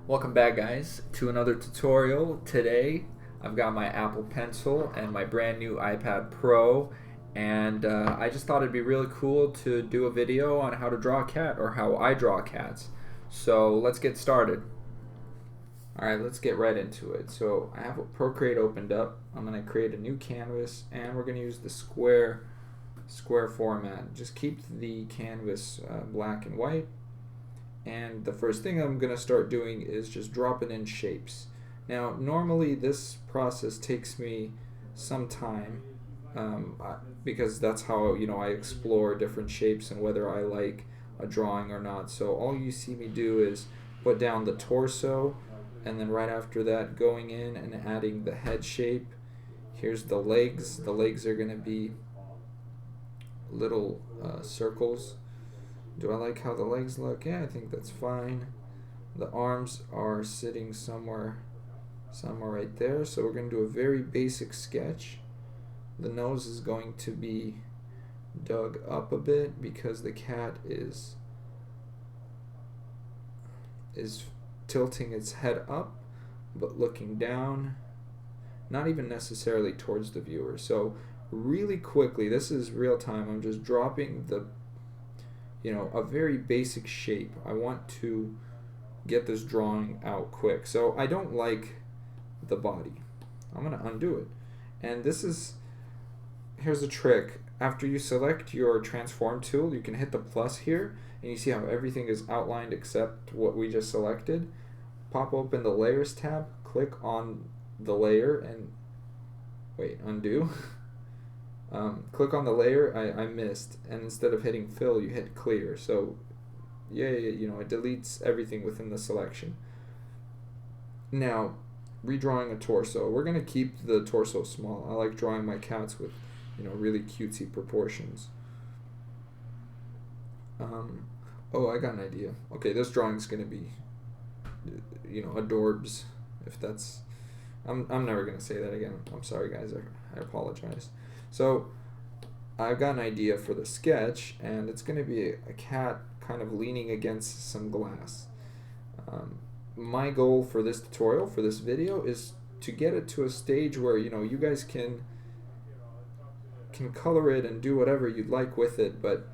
Welcome back, guys, to another tutorial. Today I've got my Apple Pencil and my brand new iPad Pro, and I just thought it'd be really cool to do a video on how to draw a cat, or how I draw cats. So let's get started. Alright, let's get right into it. So I have Procreate opened up. I'm going to create a new canvas, and we're going to use the square format. Just keep the canvas black and white. And the first thing I'm going to start doing is just dropping in shapes. Now, normally this process takes me some time because that's how I explore different shapes and whether I like a drawing or not. So all you see me do is put down the torso, and then right after that going in and adding the head shape. Here's the legs. The legs are going to be little circles. Do I like how the legs look? Yeah, I think that's fine. The arms are sitting somewhere right there. So we're going to do a very basic sketch. The nose is going to be dug up a bit because the cat is tilting its head up but looking down, not even necessarily towards the viewer. So really quickly, this is real time, I'm just dropping a very basic shape. I want to get this drawing out quick. So I don't like the body. I'm going to undo it. And here's a trick. After you select your transform tool, you can hit the plus here, and you see how everything is outlined except what we just selected. Pop open the layers tab, click on the layer, and undo. Click on the layer. I missed, and instead of hitting fill, you hit clear. So it deletes everything within the selection. Now, redrawing a torso. We're going to keep the torso small. I like drawing my cats with really cutesy proportions. I got an idea. Okay, this drawing's going to be adorbs, if that's... I'm never going to say that again. I'm sorry, guys. I apologize. So I've got an idea for the sketch, and it's going to be a cat kind of leaning against some glass. My goal for this tutorial, for this video, is to get it to a stage where you guys can color it and do whatever you'd like with it, but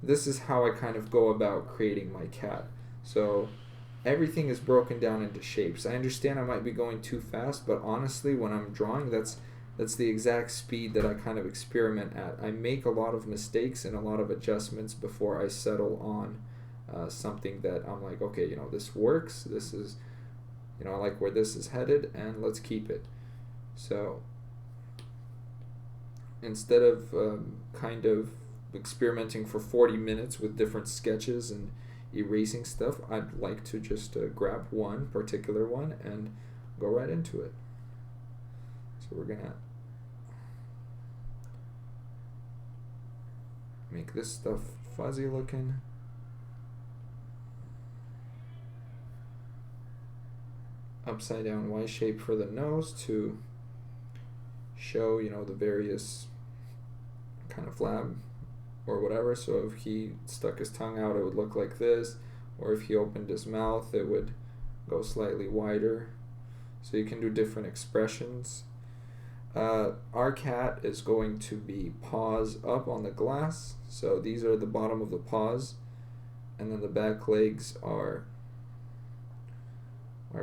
this is how I kind of go about creating my cat. So everything is broken down into shapes. I understand I might be going too fast, but honestly, when I'm drawing, that's the exact speed that I kind of experiment at. I make a lot of mistakes and a lot of adjustments before I settle on something that I'm like, okay, this works, this is, I like where this is headed, and let's keep it. So instead of kind of experimenting for 40 minutes with different sketches and erasing stuff, I'd like to just grab one particular one and go right into it. So we're gonna make this stuff fuzzy looking. Upside down Y shape for the nose to show the various kind of flab or whatever. So if he stuck his tongue out, it would look like this, or if he opened his mouth, it would go slightly wider. So you can do different expressions. Our cat is going to be paws up on the glass, so these are the bottom of the paws, and then the back legs are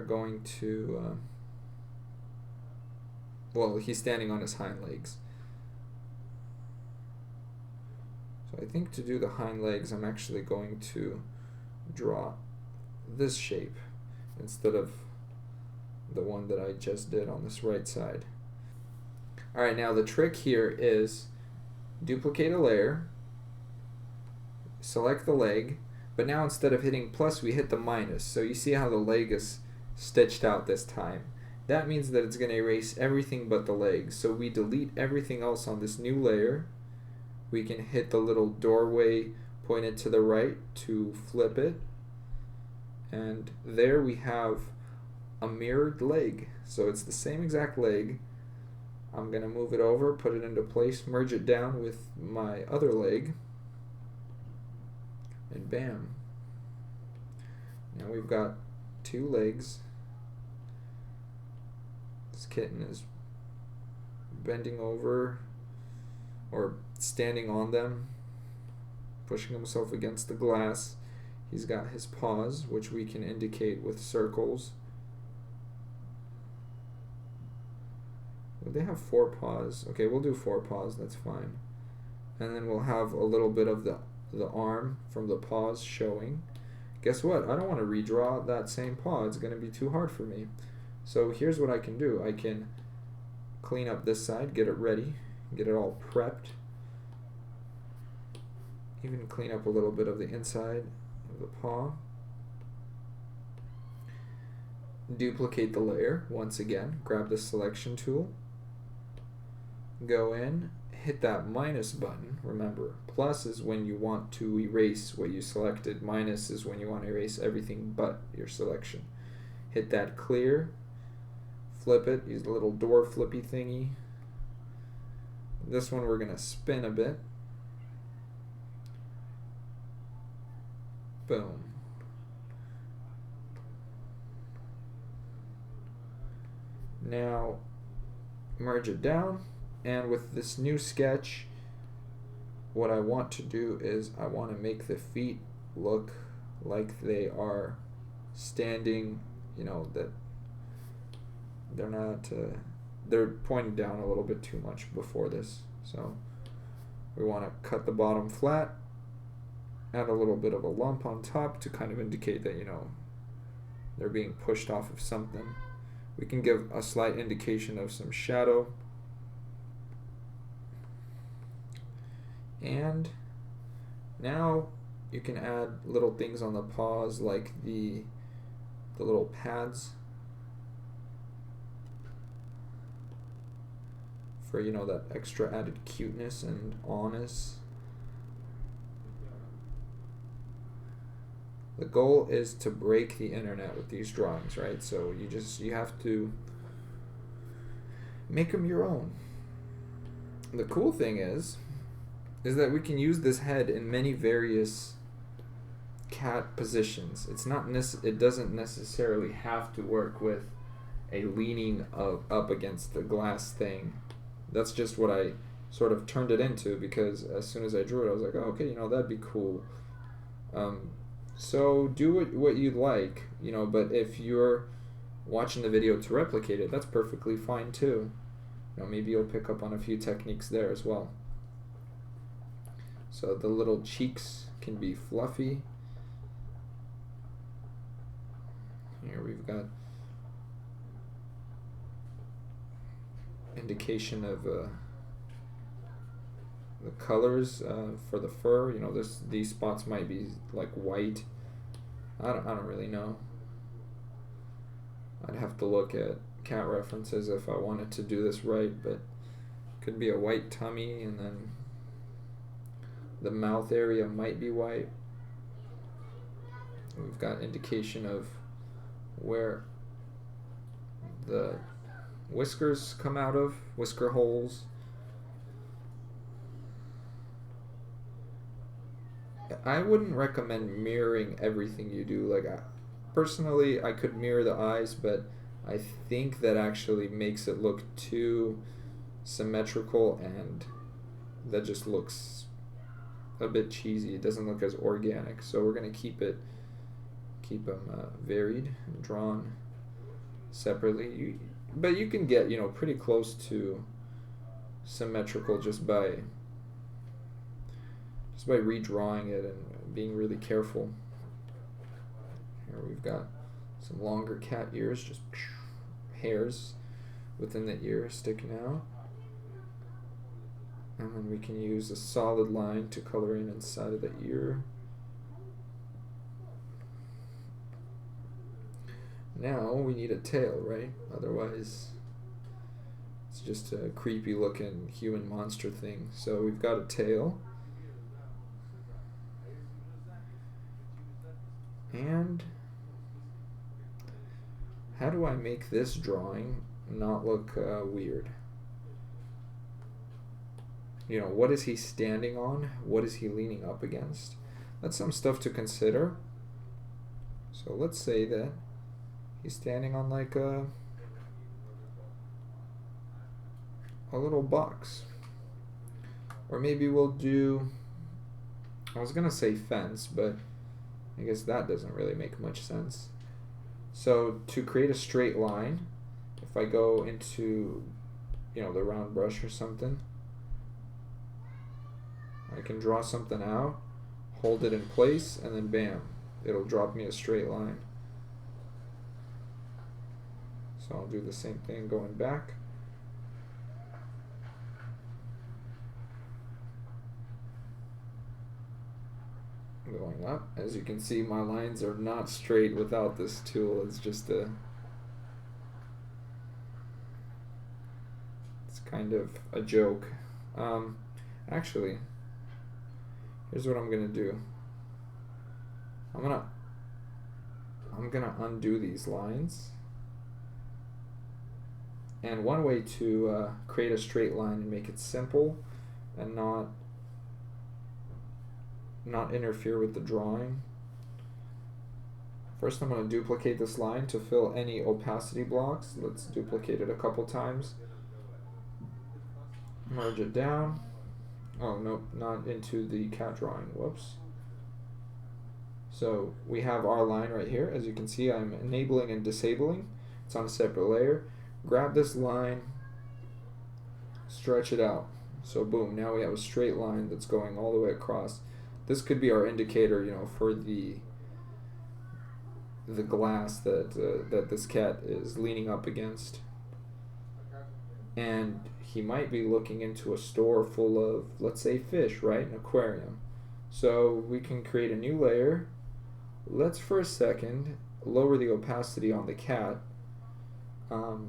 going to he's standing on his hind legs. So I think to do the hind legs, I'm actually going to draw this shape instead of the one that I just did on this right side. Alright, now the trick here is duplicate a layer, select the leg, but now instead of hitting plus, we hit the minus. So you see how the leg is stitched out this time. That means that it's going to erase everything but the legs. So we delete everything else on this new layer. We can hit the little doorway pointed to the right to flip it. And there we have a mirrored leg. So it's the same exact leg. I'm going to move it over, put it into place, merge it down with my other leg, and bam. Now we've got 2 legs. This kitten is bending over or standing on them, pushing himself against the glass. He's got his paws, which we can indicate with circles. Would they have 4 paws? Okay, we'll do 4 paws, that's fine. And then we'll have a little bit of the arm from the paws showing. Guess what? I don't want to redraw that same paw. It's going to be too hard for me. So here's what I can do. I can clean up this side, get it ready, get it all prepped. Even clean up a little bit of the inside of the paw. Duplicate the layer once again. Grab the selection tool. Go in, hit that minus button. Remember, plus is when you want to erase what you selected. Minus is when you want to erase everything but your selection. Hit that clear. Flip it. Use the little door flippy thingy. This one we're going to spin a bit. Boom. Now merge it down, and with this new sketch, what I want to do is I want to make the feet look like they are standing, you know, that they're not, they're pointing down a little bit too much before this. So we want to cut the bottom flat, add a little bit of a lump on top to kind of indicate that, you know, they're being pushed off of something. We can give a slight indication of some shadow. And now you can add little things on the paws like the little pads for, you know, that extra added cuteness and awness. The goal is to break the internet with these drawings, right? So you have to make them your own. The cool thing is that we can use this head in many various cat positions. It doesn't necessarily have to work with a leaning up against the glass thing. That's just what I sort of turned it into, because as soon as I drew it, I was like, oh, okay, you know, that'd be cool. So do what you'd like, you know, but if you're watching the video to replicate it, that's perfectly fine too. You know, maybe you'll pick up on a few techniques there as well. So the little cheeks can be fluffy. Here we've got indication of the colors for the fur. You know, these spots might be like white. I don't really know. I'd have to look at cat references if I wanted to do this right, but could be a white tummy, and then the mouth area might be white. We've got indication of where the whiskers come out of, whisker holes. I wouldn't recommend mirroring everything you do. Like, personally, I could mirror the eyes, but I think that actually makes it look too symmetrical, and that just looks a bit cheesy. It doesn't look as organic. So we're gonna keep them varied and drawn separately. But you can get, you know, pretty close to symmetrical just by redrawing it and being really careful. Here we've got some longer cat ears, just hairs within the ear sticking out. And then we can use a solid line to color in inside of the ear. Now we need a tail, right? Otherwise it's just a creepy looking human monster thing. So we've got a tail. And how do I make this drawing not look weird? You know, what is he standing on? What is he leaning up against? That's some stuff to consider. So let's say that He's standing on like a little box. Or maybe we'll do, I was gonna say fence, but I guess that doesn't really make much sense. So to create a straight line, if I go into, you know, the round brush or something, I can draw something out, hold it in place, and then bam, it'll drop me a straight line. So I'll do the same thing going back. Going up. As you can see, my lines are not straight without this tool. It's just a, it's kind of a joke. Actually, here's what I'm gonna do. I'm gonna undo these lines. And one way to create a straight line and make it simple and not interfere with the drawing. First, I'm going to duplicate this line to fill any opacity blocks. Let's duplicate it a couple times. Merge it down. Oh, nope, not into the cat drawing. Whoops. So we have our line right here. As you can see, I'm enabling and disabling. It's on a separate layer. Grab this line, stretch it out. So boom, now we have a straight line that's going all the way across. This could be our indicator, you know, for the glass that this cat is leaning up against. And he might be looking into a store full of, let's say, fish, right? An aquarium. So we can create a new layer. Let's for a second lower the opacity on the cat.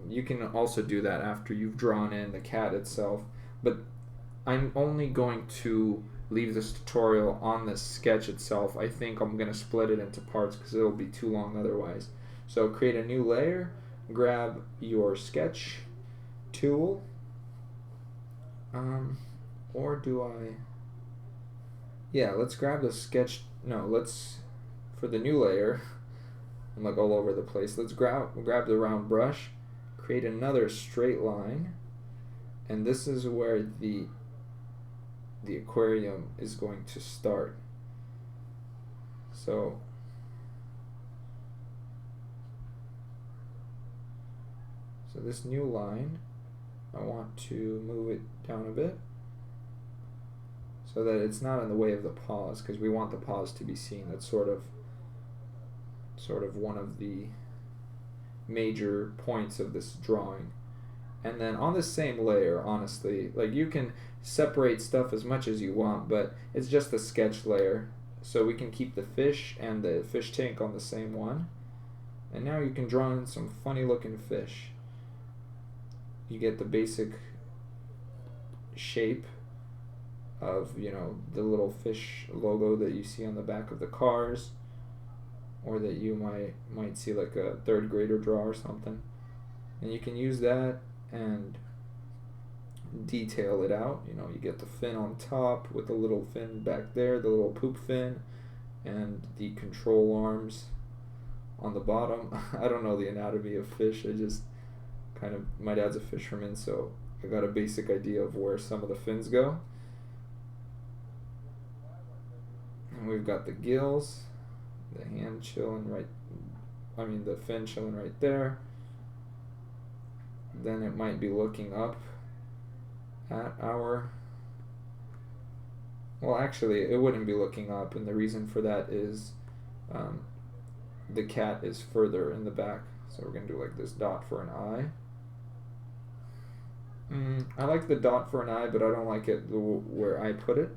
You can also do that after you've drawn in the cat itself, but I'm only going to leave this tutorial on the sketch itself. I think I'm going to split it into parts because it'll be too long otherwise. So create a new layer, grab your sketch tool, or do I, yeah, let's grab the sketch, no, let's, for the new layer, I'm like all over the place, let's grab the round brush, create another straight line, and this is where the aquarium is going to start. So this new line, I want to move it down a bit so that it's not in the way of the paws, because we want the paws to be seen. That's sort of one of the major points of this drawing. And then on the same layer, honestly, like you can separate stuff as much as you want, but it's just the sketch layer. So we can keep the fish and the fish tank on the same one. And now you can draw in some funny looking fish. You get the basic shape of, you know, the little fish logo that you see on the back of the cars, or that you might see like a third grader draw or something. And you can use that and detail it out. You know, you get the fin on top with the little fin back there, the little poop fin, and the control arms on the bottom. I don't know the anatomy of fish. I just kind of, my dad's a fisherman, so I got a basic idea of where some of the fins go. And we've got the gills, the hand chilling right, I mean the fin chilling right there. Then it might be looking up at our, well actually it wouldn't be looking up, and the reason for that is the cat is further in the back. So we're going to do like this dot for an eye. I like the dot for an eye, but I don't like it where I put it.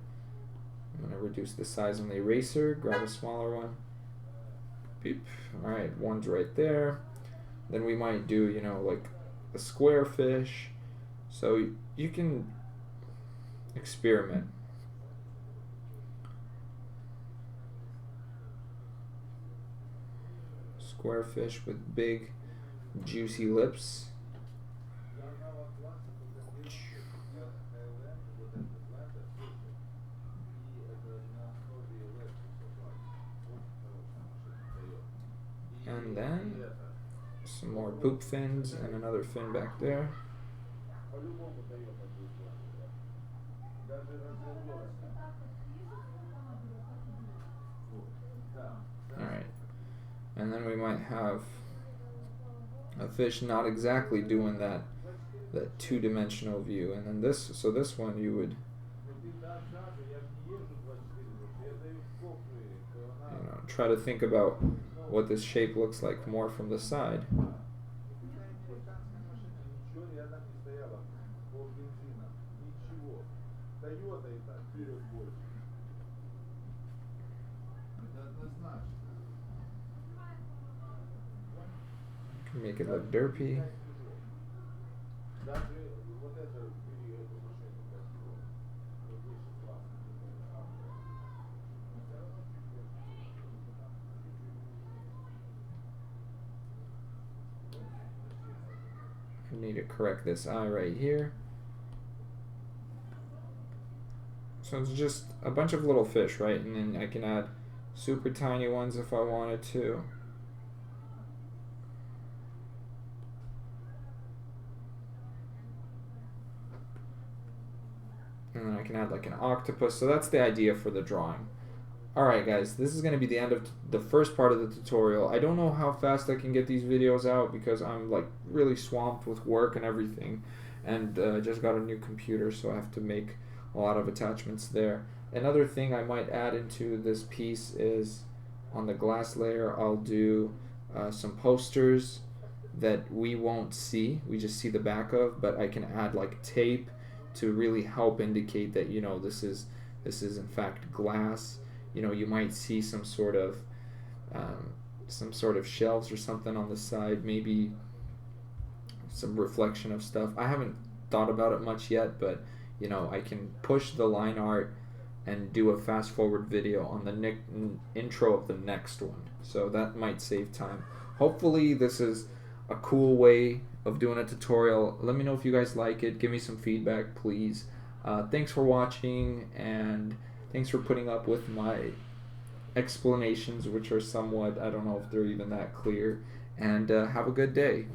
I'm going to reduce the size on the eraser, grab a smaller one. Beep. Alright, one's right there. Then we might do, you know, like a square fish. So you can experiment. Square fish with big, juicy lips. And then some more poop fins and another fin back there. Alright, and then we might have a fish not exactly doing that two-dimensional view, and then this one you would try to think about what this shape looks like more from the side. Can make it look derpy. I need to correct this eye right here. So it's just a bunch of little fish, right? And then I can add super tiny ones if I wanted to. And then I can add like an octopus. So that's the idea for the drawing. Alright guys, this is going to be the end of the first part of the tutorial. I don't know how fast I can get these videos out because I'm like really swamped with work and everything, and just got a new computer, so I have to make a lot of attachments there. Another thing I might add into this piece is on the glass layer I'll do some posters that we won't see, we just see the back of, but I can add like tape to really help indicate that, you know, this is in fact glass. You know, you might see some sort of shelves or something on the side, maybe some reflection of stuff. I haven't thought about it much yet, but you know, I can push the line art and do a fast forward video on the intro of the next one, so that might save time. Hopefully this is a cool way of doing a tutorial. Let me know if you guys like it. Give me some feedback, please. Thanks for watching, and thanks for putting up with my explanations, which are somewhat, I don't know if they're even that clear, and have a good day.